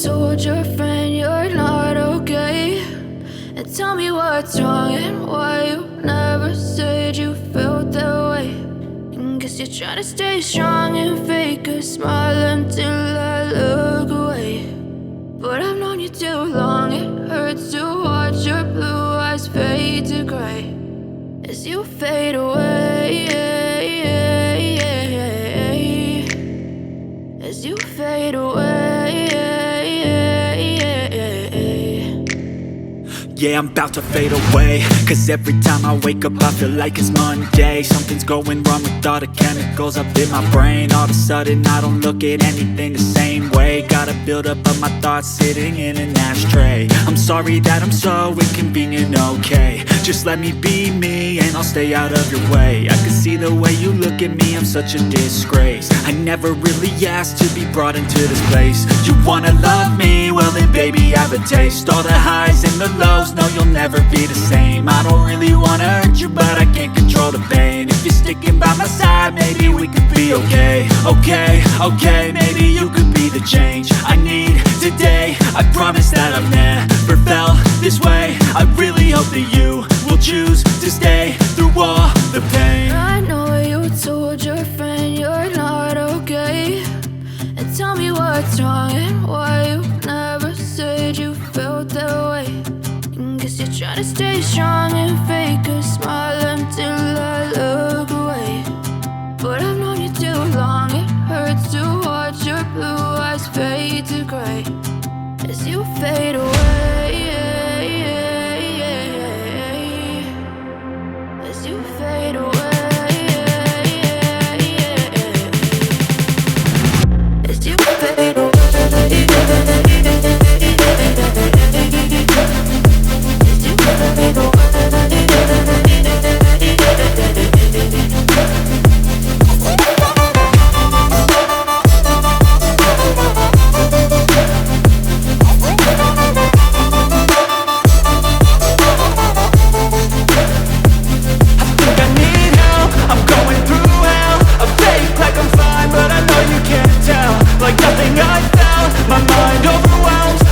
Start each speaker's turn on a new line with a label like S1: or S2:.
S1: told your friend you're not okay? And tell me what's wrong and why you never said you felt that way. And guess you're trying to stay strong and fake a smile until I look away. But I've known you too long, it hurts to watch your blue eyes fade to gray as you fade away, as you fade away.
S2: Yeah, I'm about to fade away, cause every time I wake up I feel like it's Monday. Something's going wrong with all the chemicals up in my brain. All of a sudden I don't look at anything the same way. Got a buildup of my thoughts sitting in an ashtray. I'm sorry that I'm so inconvenient, okay? Just let me be me and I'll stay out of your way. I can see the way you look at me, I'm such a disgrace. I never really asked to be brought into this place. You wanna love me? Well then baby I have a taste. All the highs and the lows, no you'll never be the same. I don't really wanna hurt you but I can't control the pain. If you're sticking by my side maybe we could be okay. Okay, maybe you could be the change I need today. I promise that I've never felt this way. I really hope that you will choose to stay through all the pain.
S1: I know you told your friend you're not okay. And tell me what's wrong and why you never said you felt that way. And guess you're trying to stay strong and fake a smile until I look away. But I've known you too long, it hurts to watch your blue eyes fade to gray as you fade away, as you fade away, as you fade away, as you fade away.
S3: Like nothing I felt, my mind overwhelms.